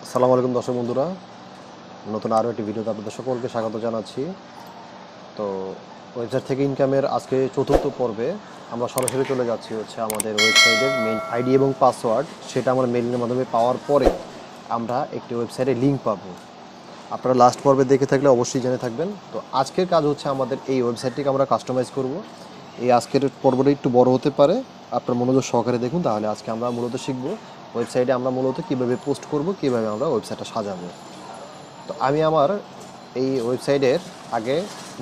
আসসালামু আলাইকুম দর্শক বন্ধুরা, নতুন আরও একটি ভিডিওতে আপনাদের সকলকে স্বাগত জানাচ্ছি। তো ওয়েবসাইট থেকে ইনকামের আজকে চতুর্থ পর্বে আমরা সরাসরি চলে যাচ্ছি আমাদের ওয়েবসাইটের মেইন আইডি এবং পাসওয়ার্ড, সেটা আমরা মেইলের মাধ্যমে পাওয়ার পরে আমরা একটি ওয়েবসাইটে লিঙ্ক পাবো। আপনারা লাস্ট পর্বে দেখে থাকলে অবশ্যই জেনে থাকবেন। তো আজকের কাজ হচ্ছে আমাদের এই ওয়েবসাইটটিকে আমরা কাস্টমাইজ করব। এই আজকের পর্বটা একটু বড় হতে পারে, আপনার মনোযোগ সহকারে দেখুন, তাহলে আজকে আমরা মূলত শিখব ওয়েবসাইটে আমরা মূলত কীভাবে পোস্ট করব, কীভাবে আমরা ওয়েবসাইটটা সাজাবো। তো আমি আমার এই ওয়েবসাইটের আগে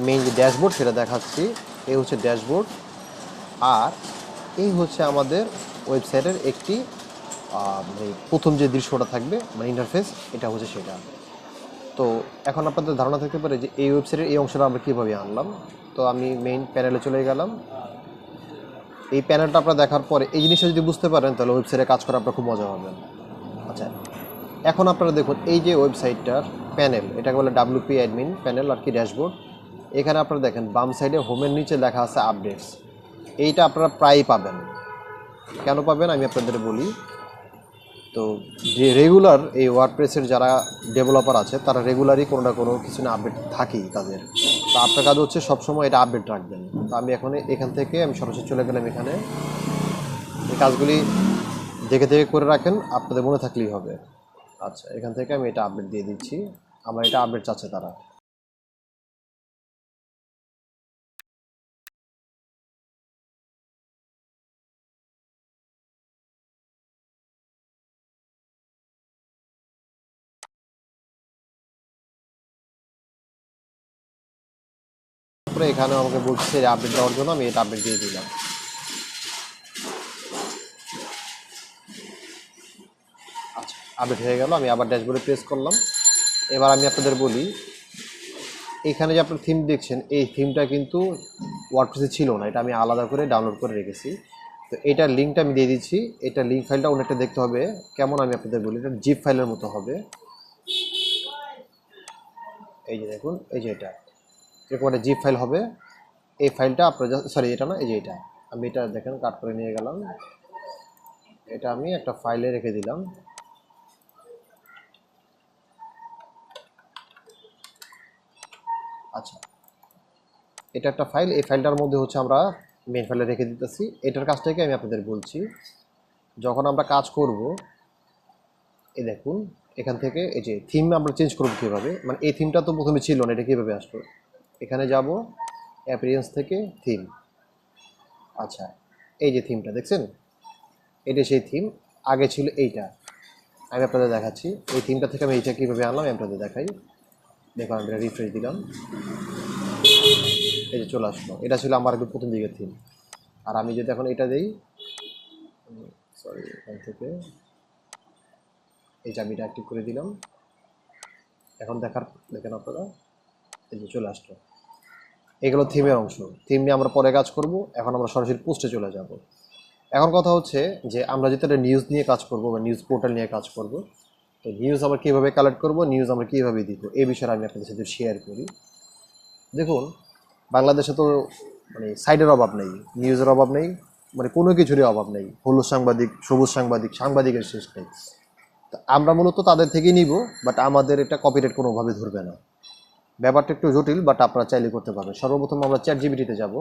মেইন যে ড্যাশবোর্ড সেটা দেখাচ্ছি। এই হচ্ছে ড্যাশবোর্ড, আর এই হচ্ছে আমাদের ওয়েবসাইটের একটি মানে প্রথম যে দৃশ্যটা থাকবে, মানে ইন্টারফেস, এটা হচ্ছে সেটা। তো এখন আপনাদের ধারণা থাকতে পারে যে এই ওয়েবসাইটের এই অংশটা আমরা কীভাবে আনলাম। তো আমি মেইন প্যানেলে চলে গেলাম। এই প্যানেলটা আপনারা দেখার পরে এই জিনিসটা যদি বুঝতে পারেন তাহলে ওয়েবসাইটে কাজ করা আপনার খুব মজা পাবেন। আচ্ছা, এখন আপনারা দেখুন এই যে ওয়েবসাইটটার প্যানেল, এটাকে বলে WP অ্যাডমিন প্যানেল আর কি ড্যাশবোর্ড। এখানে আপনারা দেখেন বাম সাইডে হোমের নিচে লেখা আছে আপডেটস। এইটা আপনারা প্রায়ই পাবেন। কেন পাবেন আমি আপনাদের বলি। তো যে রেগুলার এই ওয়ার্ডপ্রেসের যারা ডেভেলপার আছে তারা রেগুলারই কোনো না কোনো কিছু না আপডেট থাকেই তাদের। তো আপনার কাজ হচ্ছে সবসময় এটা আপডেট রাখবেন। তো আমি এখন এখান থেকে আমি সরাসরি চলে গেলাম এখানে। এই কাজগুলি দেখে দেখে করে রাখেন, আপনাদের মনে থাকলেই হবে। আচ্ছা, এখান থেকে আমি এটা আপডেট দিয়ে দিচ্ছি। আমার এটা আপডেট চাচ্ছে তারা। তারপরে এখানে আমাকে বলছে আপডেট দেওয়ার জন্য, আমি এটা আপডেট দিয়ে দিলাম। আচ্ছা, আপডেট হয়ে গেল। আমি আবার ড্যাশবোর্ডে প্রেস করলাম। এবার আমি আপনাদের বলি, এখানে যে আপনার থিম দেখছেন, এই থিমটা কিন্তু ওয়ার্ডপ্রেসে ছিল না, এটা আমি আলাদা করে ডাউনলোড করে রেখেছি। তো এটার লিঙ্কটা আমি দিয়ে দিচ্ছি। এটা লিঙ্ক ফাইলটা অনেকটা দেখতে হবে কেমন, আমি আপনাদের বলি। এটা জিপ ফাইলের মতো হবে। এই যে দেখুন, এই যে এটা এরকম একটা জিপ ফাইল হবে। এই ফাইলটা আপনার সরি, এটা না, এই যে এটা আমি এটা দেখেন কাট করে নিয়ে গেলাম। এটা আমি একটা ফাইলে রেখে দিলাম। আচ্ছা, এটা একটা ফাইল। এই ফাইলটার মধ্যে হচ্ছে আমরা মেন ফাইলে রেখে দিতেছি। এটার কাজটাকে আমি আপনাদের বলছি। যখন আমরা কাজ করব, এই দেখুন এখান থেকে এই যে থিম আমরা চেঞ্জ করবো কীভাবে, মানে এই থিমটা তো প্রথমে ছিল না, এটা কীভাবে আসলো। এখানে যাব, অ্যাপিয়ারেন্স থেকে থিম। আচ্ছা, এই যে থিমটা দেখছেন, এটা সেই থিম। আগে ছিল এইটা। আমি আপনাদের দেখাচ্ছি এই থিমটা থেকে আমি এইটা কীভাবে আনলাম আমি আপনাদের দেখাই। দেখুন, আমি এটা রিফ্রেশ দিলাম, এই যে চলে আসলো। এটা ছিল আমার একদম প্রথম দিকের থিম। আর আমি যদি এখন এটা দিই, সরি, এখান থেকে এই চাবিটা অ্যাক্টিভ করে দিলাম। এখন দেখেন আপনারা, এই যে চলে আসলো। এগুলো থিমের অংশ। থিম নিয়ে আমরা পরে কাজ করব। এখন আমরা সরাসরি পোস্টে চলে যাব। এখন কথা হচ্ছে যে আমরা যেটা নিউজ নিয়ে কাজ করব বা নিউজ পোর্টাল নিয়ে কাজ করব, তো নিউজ আমরা কীভাবে কালেক্ট করব, নিউজ আমরা কীভাবে দিব, এই বিষয়ে আমি আপনাদের সাথে শেয়ার করি। দেখুন, বাংলাদেশে তো মানে সাইডের অভাব নেই, নিউজের অভাব নেই, মানে কোনো কিছুরই অভাব নেই। হলুদ সাংবাদিক, সবুজ সাংবাদিক, সাংবাদিকের শেষ নেই। তা আমরা মূলত তাদের থেকেই নিব, বাট আমাদের এটা কপিরাইট কোনোভাবে ধরবে না। ব্যাপারটা একটু জটিল, বাট আপনারা চাইলে করতে পারবেন। সর্বপ্রথম আমরা চ্যাটজিপিটিতে যাব।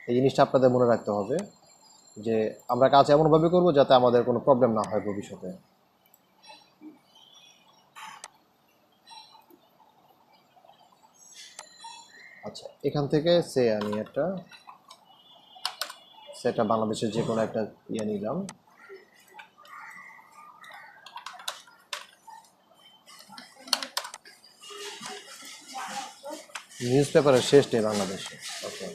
এই জিনিসটা আপনাদের মনে রাখতে হবে যে আমরা কাজ এমনভাবে করব যাতে আমাদের কোনো প্রবলেম না হয় ভবিষ্যতে। আচ্ছা, এখান থেকে আমি একটা সেটা বাংলাদেশের যে কোনো একটা নিলাম। নিউজ পেপারের শেষ নেই বাংলাদেশে। ওকে,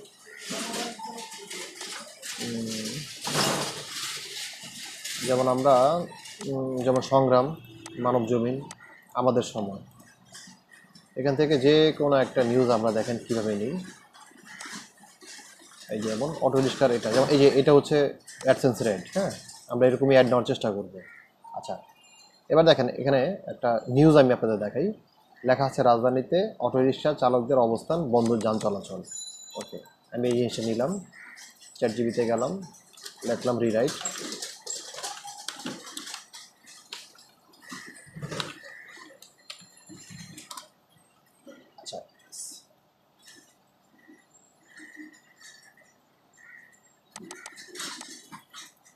যেমন আমরা যেমন সংগ্রাম, মানব জমিন, আমাদের সময়, এখান থেকে যে কোনো একটা নিউজ আমরা দেখেন কীভাবে নিই। এই যেমন অটো রিক্সার এটা, যেমন এই যে এটা হচ্ছে অ্যাডসেন্স রেট। হ্যাঁ, আমরা এরকমই অ্যাড নেওয়ার চেষ্টা করব। আচ্ছা, এবার দেখেন এখানে একটা নিউজ আমি আপনাদের দেখাই। লেখা আছে রাজধানীতে অটো রিক্সা চালকদের অবস্থান, বন্ধ যান চলাচল। ওকে, আমি এই জিনিসটা নিলাম, চ্যাটজিপিটিতে গেলাম, লিখলাম রিরাইট।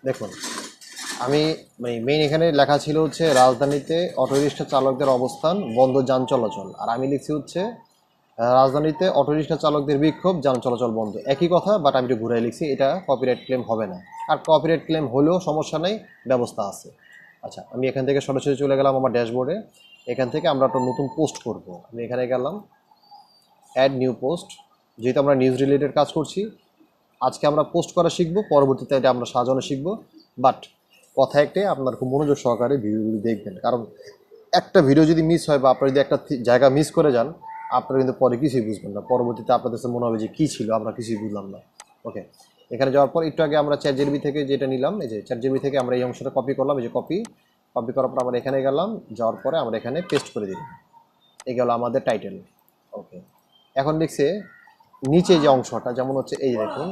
দেখুন আমি মেইন এখানে লেখা ছিল হচ্ছে রাজধানীতে অটোরিকশা চালকদের অবস্থান, বন্ধ যান চলাচল। আর আমি লিখছি হচ্ছে রাজধানীতে অটোরিকশা চালকদের বিক্ষোভ, যান চলাচল বন্ধ। একই কথা, বাট আমি একটু ঘুরাই লিখছি, এটা কপিরাইট ক্লেম হবে না। আর কপিরাইট ক্লেম হলেও সমস্যা নেই, ব্যবস্থা আছে। আচ্ছা, আমি এখান থেকে সরাসরি চলে গেলাম আমার ড্যাশবোর্ডে। এখান থেকে আমরা একটা নতুন পোস্ট করব। আমি এখানে গেলাম অ্যাড নিউ পোস্ট। যেহেতু আমরা নিউজ রিলেটেড কাজ করছি, আজকে আমরা পোস্ট করা শিখবো, পরবর্তীতে এটা আমরা সাজানো শিখবো। বাট কথা একটাই, আপনার খুব মনোযোগ সহকারে ভিডিওগুলি দেখবেন, কারণ একটা ভিডিও যদি মিস হয় বা আপনারা যদি একটা জায়গা মিস করে যান, আপনারা কিন্তু পরে কিছুই বুঝবেন না। পরবর্তীতে আপনাদের মনে হবে যে কী ছিল, আমরা কিছুই বুঝলাম না। ওকে, এখানে যাওয়ার পর একটু আগে আমরা চ্যাটজিপিটি থেকে যেটা নিলাম, এই যে চ্যাটজিপিটি থেকে আমরা এই অংশটা কপি করলাম। এই যে কপি করার পর আমরা এখানে গেলাম, যাওয়ার পরে আমরা এখানে পেস্ট করে দিলাম। এই গেল আমাদের টাইটেল। ওকে, এখন লিখছে নিচে যে অংশটা, যেমন হচ্ছে এই যে দেখুন,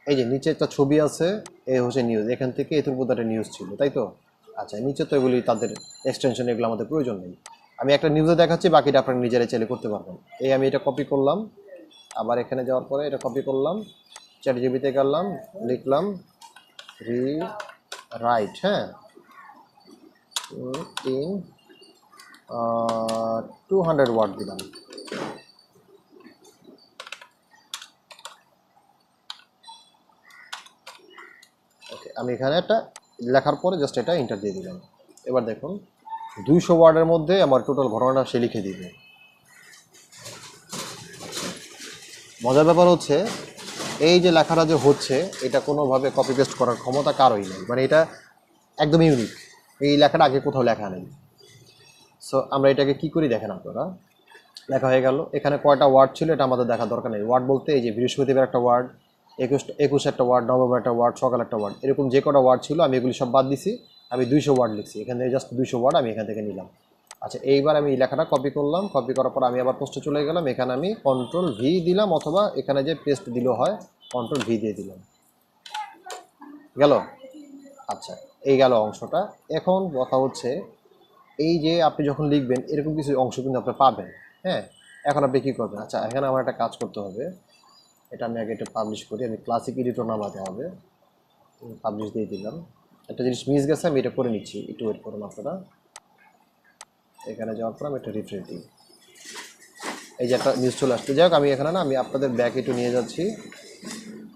এই যে নিচে একটা ছবি আছে, এই হচ্ছে নিউজ। এখান থেকে এতুর মধ্যে একটা নিউজ ছিল, তাই তো? আচ্ছা, নিচে তো এগুলি তাদের এক্সটেনশন, এগুলো আমাদের প্রয়োজন নেই। আমি একটা নিউজে দেখাচ্ছি, বাকিটা আপনারা নিজেরাই চাইলে করতে পারবেন। এই আমি এটা কপি করলাম, আবার এখানে যাওয়ার পরে এটা কপি করলাম, চ্যাটজিপিটিতে গেলাম, লিখলাম রি রাইট, হ্যাঁ, ইন 200 ওয়ার্ড দিলাম। ওকে, আমি এখানে একটা লেখার পরে জাস্ট এটা এন্টার দিয়ে দিলাম। এবার দেখুন 200 ওয়ার্ডের মধ্যে আমার টোটাল ঘটনাটা সে লিখে দিবে। মজার ব্যাপার হচ্ছে এই যে লেখাটা যে হচ্ছে, এটা কোনোভাবে কপি পেস্ট করার ক্ষমতা কারোই নেই, মানে এটা একদম ইউনিক। এই লেখাটা আগে কোথাও লেখা নেই। সো আমরা এটাকে কি করি দেখেন আপনারা। লেখা হয়ে গেল, এখানে কয়টা ওয়ার্ড ছিল এটা আমাদের দেখার দরকার নেই। ওয়ার্ড বলতে এই যে বৃহস্পতিবার একটা ওয়ার্ড, 21 একটা ওয়ার্ড, নভেম্বর একটা ওয়ার্ড, সকাল একটা ওয়ার্ড, এরকম যে কটা ওয়ার্ড ছিল আমি এগুলি সব বাদ দিছি। আমি 200 ওয়ার্ড লিখছি, এখান থেকে জাস্ট 200 ওয়ার্ড আমি এখান থেকে নিলাম। আচ্ছা, এইবার আমি এই লেখাটা কপি করলাম। কপি করার পর আমি আবার পোস্টে চলে গেলাম, এখানে আমি কন্ট্রোল ভি দিলাম, অথবা এখানে যে পেস্ট দিলেও হয় কন্ট্রোল ভি দিয়ে দিলাম, গেল। আচ্ছা, এই গেল অংশটা। এখন কথা হচ্ছে এই যে আপনি যখন লিখবেন এরকম কিছু অংশ কিন্তু আপনি পাবেন, হ্যাঁ। এখন আপনি কী করবেন? আচ্ছা, এখানে আমার একটা কাজ করতে হবে। এটা আমি আগে এটা পাবলিশ করি, আমি ক্লাসিক এডিটর নামাতে হবে। পাবলিশ দিয়ে দিলাম। একটা জিনিস মিস গেছে, আমি এটা করে নিচ্ছি, একটু ওয়েট করুন আপনারা। এখানে যাওয়ার পর আমি একটা রিফ্রেশ দিই, এই যে একটা নিউজ চলে আসছে। যাই হোক, আমি এখানে না, আমি আপনাদের ব্যাক একটু নিয়ে যাচ্ছি,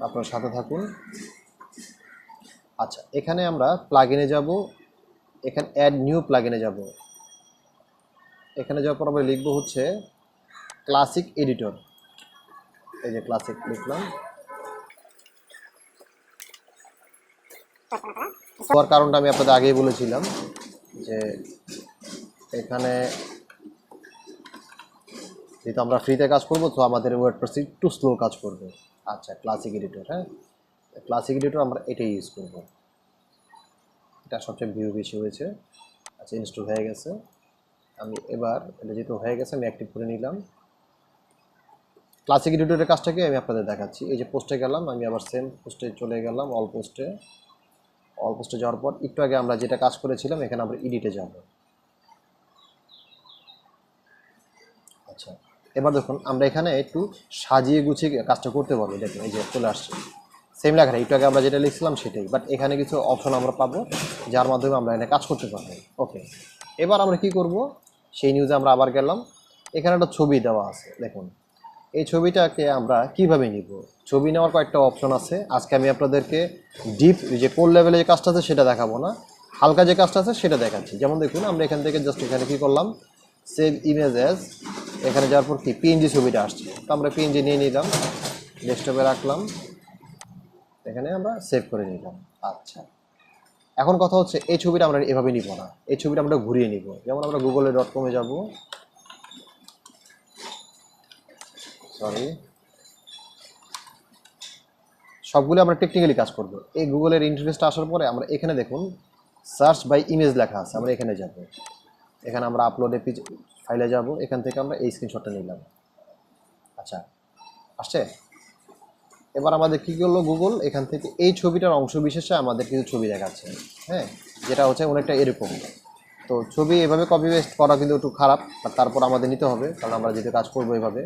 আপনার সাথে থাকুন। আচ্ছা, এখানে আমরা প্লাগইনে যাব, এখানে অ্যাড নিউ প্লাগইনে যাব। এখানে যাওয়ার পর আমরা লিখবো হচ্ছে ক্লাসিক এডিটর। এই যে ক্লাসিক লিখলাম। হওয়ার কারণটা আমি আপনাদের আগেই বলেছিলাম যে এখানে যেহেতু আমরা ফ্রিতে কাজ করবো, তো আমাদের ওয়ার্ডপ্রেস একটু স্লো কাজ করবে। আচ্ছা, ক্লাসিক এডিটর, হ্যাঁ, ক্লাসিক এডিটর আমরা এটাই ইউজ করব। এটা সবচেয়ে ভিউ বেশি হয়েছে। আচ্ছা, ইনস্টল হয়ে গেছে। আমি এবার এটা যেহেতু হয়ে গেছে, আমি অ্যাক্টিভ করে নিলাম। ক্লাসিক এডিটরের কাজটাকে আমি আপনাদের দেখাচ্ছি। এই যে পোস্টে গেলাম, আমি আবার সেম পোস্টে চলে গেলাম, অল পোস্টে যাওয়ার পর একটু আগে আমরা যেটা কাজ করেছিলাম, এখানে আমরা এডিটে যাব। আচ্ছা, এবার দেখুন আমরা এখানে একটু সাজিয়ে গুছিয়ে কাজটা করতে পারবো। দেখুন এই যে চলে আসছে সেম লেখাটা, একটু আগে আমরা যেটা লিখছিলাম সেটাই, বাট এখানে কিছু অপশন আমরা পাবো যার মাধ্যমে আমরা এখানে কাজ করতে পারবো। ওকে, এবার আমরা কি করব, সেই নিউজে আমরা আবার গেলাম। এখানে একটা ছবি দেওয়া আছে, দেখুন এই ছবিটাকে আমরা কিভাবে নিব। ছবি নেওয়ার কয়েকটা অপশন আছে। আজকে আমি আপনাদেরকে ডিপ যে কোর লেভেলে যে কাজটা আছে সেটা দেখাবো না, হালকা যে কাজটা আছে সেটা দেখাচ্ছি। যেমন দেখুন আমরা এখান থেকে জাস্ট এখানে কী করলাম, সেভ ইমেজ অ্যাজ, এখানে যাওয়ার পর কি পিএনজি ছবিটা আসছে, তো আমরা পিএনজি নিয়ে নিলাম, ডেস্কটপে রাখলাম, এখানে আমরা সেভ করে নিলাম। আচ্ছা, এখন কথা হচ্ছে এই ছবিটা আমরা এভাবে নিব না, এই ছবিটা আমরা ঘুরিয়ে নিব। যেমন আমরা google.com-এ যাব, সরি, সবগুলো আমরা টেকনিক্যালি কাজ করব। এই গুগলের ইন্টারফেসটা আসার পরে আমরা এখানে দেখুন সার্চ বাই ইমেজ লেখা আছে, আমরা এখানে যাব। এখানে আমরা আপলোডে ফাইলে যাব, এখান থেকে আমরা এই স্ক্রিনশটটা নিলাম। আচ্ছা, আসছে। এবার আমাদের কী করলো গুগল, এখান থেকে এই ছবিটার অংশ বিশেষে আমাদের কিছু ছবি দেখাচ্ছে, হ্যাঁ, যেটা হচ্ছে অনেকটা এরকম। তো ছবি এভাবে কপি পেস্ট করা কিন্তু একটু খারাপ, আর তারপর আমাদের নিতে হবে, কারণ আমরা যেহেতু কাজ করবো এভাবে।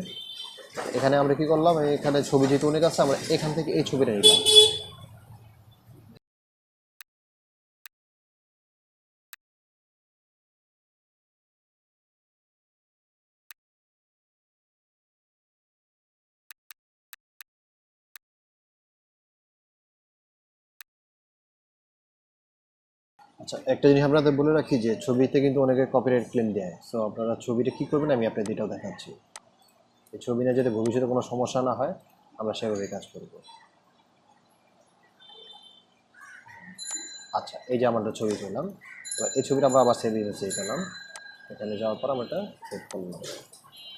এখানে আমরা কী করলাম, এখানে ছবি যেহেতু অনেক আছে, আমরা এখান থেকে এই ছবিটা নিলাম। আচ্ছা, একটা জিনিস আপনাদের বলে রাখি যে ছবিতে কিন্তু অনেকে কপিরাইট ক্লেম দেয়। সো আপনারা ছবিটা কী করবেন আমি আপনাদের এটাও দেখাচ্ছি। এই ছবি নিয়ে যাতে ভবিষ্যতে কোনো সমস্যা না হয় আমরা সেভাবেই কাজ করব। আচ্ছা, এই যে আমরা একটা ছবি পেলাম, এবার এই ছবিটা আমরা আবার সেভ ইমেজে পেলাম। এখানে যাওয়ার পর আমরা এটা সেভ করলাম।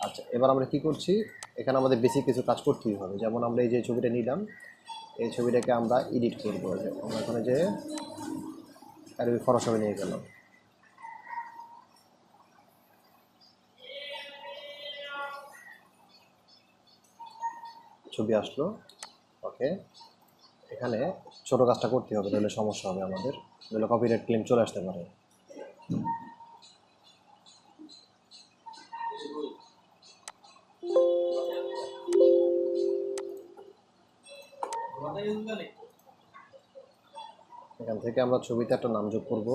আচ্ছা, এবার আমরা কী করছি, এখানে আমাদের বেসিক কিছু কাজ করতেই হবে। যেমন আমরা এই যে ছবিটা নিলাম, এই ছবিটাকে আমরা এডিট করবো। আমরা এখানে যে অ্যাডোবি ফটোশপে নিয়ে গেলাম, ছবি আসলো। ওকে, এখানে ছোটো কাজটা করতে হবে, তাহলে সমস্যা হবে আমাদের, তাহলে কপিরাইট ক্লেম চলে আসতে পারে। এখান থেকে আমরা ছবিতে একটা নাম যোগ করব।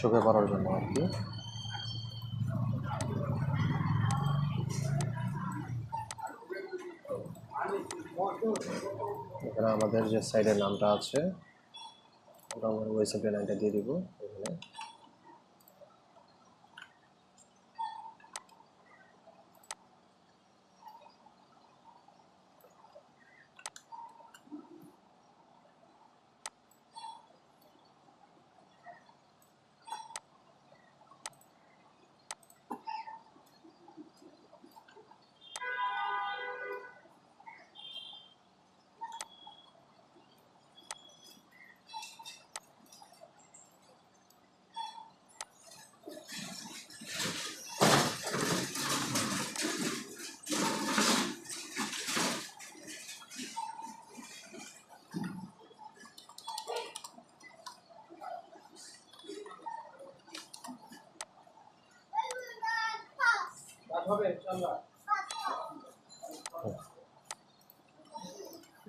চোখে পড়ার জন্য আর কি। এখানে আমাদের যে সাইডের নামটা আছে ওটা আমরা ওয়েবসাইটের নামটা দিয়ে দিব এখানে।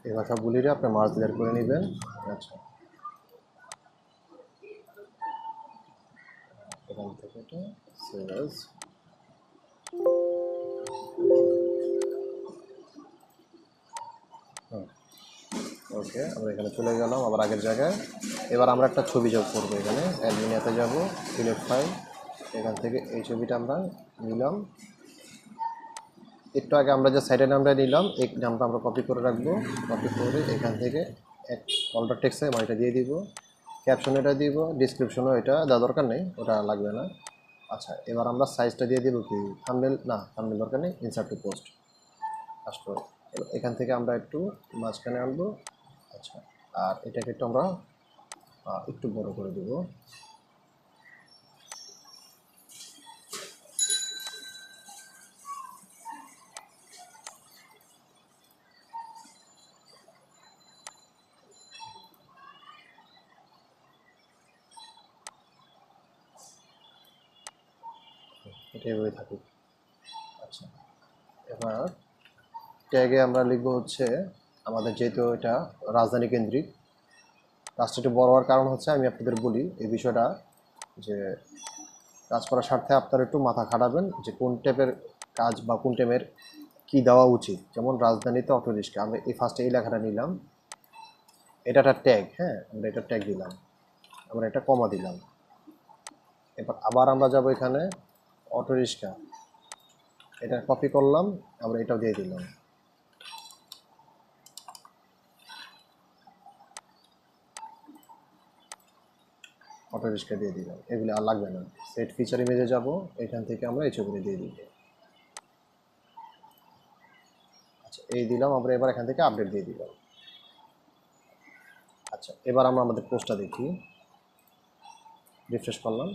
এই কথা বলি রে, আপনি মার্জ ক্লিয়ার করে নেবেন। আচ্ছা, এখান থেকে এটা সেভ অ্যাজ। ওকে, আমরা এখানে চলে গেলাম আবার আগের জায়গায়। এবার আমরা একটা ছবি যোগ করবো। এখানে অ্যাডমিনিয়াতে যাব, সিলেক্ট ফাইল, এখান থেকে এই ছবিটা আমরা নিলাম। একটু আগে আমরা যে সাইটের নামটা নিলাম এই নামটা আমরা কপি করে রাখবো। কপি করে এখান থেকে এক অল্টার টেক্সটে মানে এটা দিয়ে দিব, ক্যাপশন এটা দিব, ডিসক্রিপশনও এটা দেওয়া দরকার নেই, ওটা লাগবে না। আচ্ছা, এবার আমরা সাইজটা দিয়ে দিব কি, থাম্বনেল না, থাম্বনেল দরকার নেই, ইনসার্ট টু পোস্ট আসলো। এখান থেকে আমরা একটু মাঝখানে আনবো। আচ্ছা, আর এটাকে একটু আমরা একটু বড় করে দেবো। এটা এভাবে থাকুক। আচ্ছা, এবার ট্যাগে আমরা লিখবো হচ্ছে আমাদের, যেহেতু এটা রাজধানী কেন্দ্রিক, কাজটা একটু বড় হওয়ার কারণ হচ্ছে আমি আপনাদের বলি এই বিষয়টা, যে কাজ করার স্বার্থে আপনারা একটু মাথা খাটাবেন যে কোন টাইপের কাজ বা কোন টাইপের কী দেওয়া উচিত। যেমন রাজধানীতে অটো রিক্সা, আমরা এই ফার্স্টে এই লেখাটা নিলাম, এটা একটা ট্যাগ। হ্যাঁ, আমরা এটা ট্যাগ দিলাম, আমরা এটা কমা দিলাম। এবার আবার আমরা যাব এখানে অটো রিক্সা, এটা কপি করলাম, আমরা এটাও দিয়ে দিলাম। অটো রিক্সা দিয়ে দিলাম, এগুলি আর লাগবে না। সেট ফিচার ইমেজে যাব, এখান থেকে আমরা এই ছবিটা দিয়ে দিব। আচ্ছা, এই দিলাম আমরা, এবার এখান থেকে আপডেট দিয়ে দিলাম। আচ্ছা, এবার আমরা আমাদের পোস্টটা দেখি, রিফ্রেশ করলাম।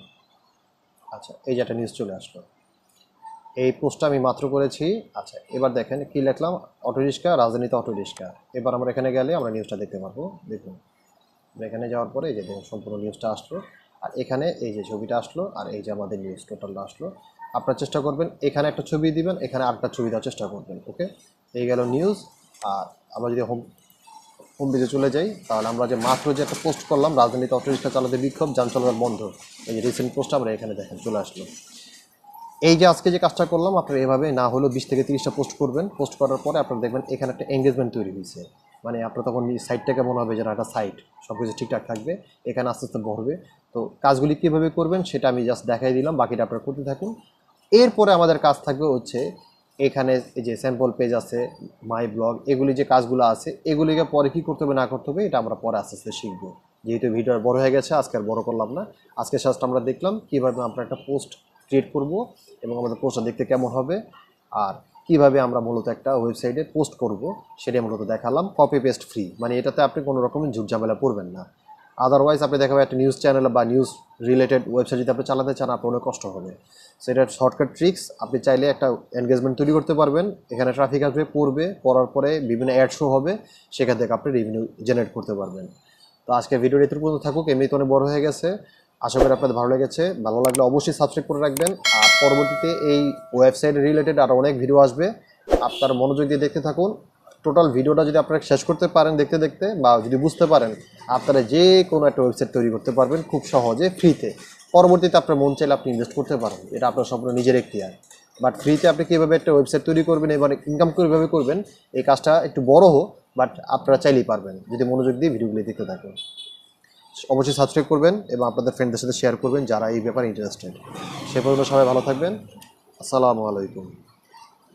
আচ্ছা, এই যে একটা নিউজ চলে আসলো, এই পোস্টটা আমি মাত্র করেছি। আচ্ছা, এবার দেখেন কি লিখলাম, অটো রিক্সা, রাজধানীতে অটো রিক্সা। এবার আমরা এখানে গেলে আমরা নিউজটা দেখতে পারবো। দেখুন, এখানে যাওয়ার পরে এই যে দেখুন সম্পূর্ণ নিউজটা আসলো। আর এখানে এই যে ছবিটা আসলো আর এই যে আমাদের নিউজ টোটালটা আসলো। আপনারা চেষ্টা করবেন এখানে একটা ছবি দিবেন, এখানে আরেকটা ছবি দেওয়ার চেষ্টা করবেন। ওকে, এই গেল নিউজ। আর আমরা যদি হোম পেজে চলে যাই, তাহলে আমরা যে মাত্র যে একটা পোস্ট করলাম, রাজধানীতে অটোরিক্সা চালাতে বিক্ষোভ, যান চলাচল বন্ধ, এই যে রিসেন্ট পোস্টটা আমরা এখানে দেখেন চলে আসলো। এই যে আজকে যে কাজটা করলাম, আপনারা এভাবে না হলেও 20 থেকে 30টা পোস্ট করবেন। পোস্ট করার পরে আপনারা দেখবেন এখানে একটা এঙ্গেজমেন্ট তৈরি হয়েছে। মানে আপনার তখন সাইটটা কেমন হবে, যেন একটা সাইট সব কিছু ঠিকঠাক থাকবে, এখানে আস্তে আস্তে ভরবে। তো কাজগুলি কীভাবে করবেন সেটা আমি জাস্ট দেখাই দিলাম, বাকিটা আপনারা করতে থাকুন। এরপরে আমাদের কাজ থাকবে হচ্ছে এখানে এই যে স্যাম্পল পেজ আছে, মাই ব্লগ, এগুলি যে কাজগুলো আছে এগুলিকে পরে কী করতে হবে না করতে হবে এটা আমরা পরে আস্তে আস্তে শিখবো। যেহেতু ভিডিও বড় হয়ে গেছে, আজকে আর বড় করলাম না। আজকে জাস্ট আমরা দেখলাম কীভাবে আমরা একটা পোস্ট ক্রিয়েট করব এবং আমাদের পোস্টটা দেখতে কেমন হবে, আর কিভাবে আমরা মূলত একটা ওয়েবসাইটে পোস্ট করব সেটাই মূলত দেখালাম। কপি পেস্ট ফ্রি, মানে এটাতে আপনি কোনো রকমের ঝুট ঝামেলা পড়বেন না। আদারওয়াইজ আপনি দেখাবে একটা নিউজ চ্যানেল বা নিউজ রিলেটেড ওয়েবসাইট যদি আপনি চালাতে চান, আপনার অনেক কষ্ট হবে। সেটার শর্টকাট ট্রিক্স, আপনি চাইলে একটা এনগেজমেন্ট তৈরি করতে পারবেন। এখানে ট্রাফিক আসবে, পড়বে, পড়ার পরে বিভিন্ন অ্যাড শো হবে, সেখান থেকে আপনি রেভিনিউ জেনারেট করতে পারবেন। তো আজকে ভিডিওটি এত পর্যন্ত থাকুক, এমনিতে অনেক বড় হয়ে গেছে। আশা করি আপনাদের ভালো লেগেছে। ভালো লাগলে অবশ্যই সাবস্ক্রাইব করে রাখবেন। আর পরবর্তীতে এই ওয়েবসাইট রিলেটেড আরও অনেক ভিডিও আসবে, আপনারা মনোযোগ দিয়ে দেখতে থাকুন। টোটাল ভিডিওটা যদি আপনারা শেষ করতে পারেন দেখতে দেখতে, বা যদি বুঝতে পারেন, আপনারা যে কোনো একটা ওয়েবসাইট তৈরি করতে পারবেন খুব সহজে, ফ্রিতে। পরবর্তীতে আপনার মন চাইলে আপনি ইনভেস্ট করতে পারেন, এটা আপনার সম্পূর্ণ নিজের এখতিয়ার। বাট ফ্রিতে আপনি কীভাবে একটা ওয়েবসাইট তৈরি করবেন এবং ইনকাম কীভাবে করবেন, এই কাজটা একটু বড় হোক, বাট আপনারা চাইলেই পারবেন যদি মনোযোগ দিয়ে ভিডিওগুলি দেখতে থাকেন। অবশ্যই সাবস্ক্রাইব করবেন এবং আপনাদের ফ্রেন্ডদের সাথে শেয়ার করবেন যারা এই ব্যাপারে ইন্টারেস্টেড। সে পর্যন্ত সবাই ভালো থাকবেন। আসসালামু আলাইকুম।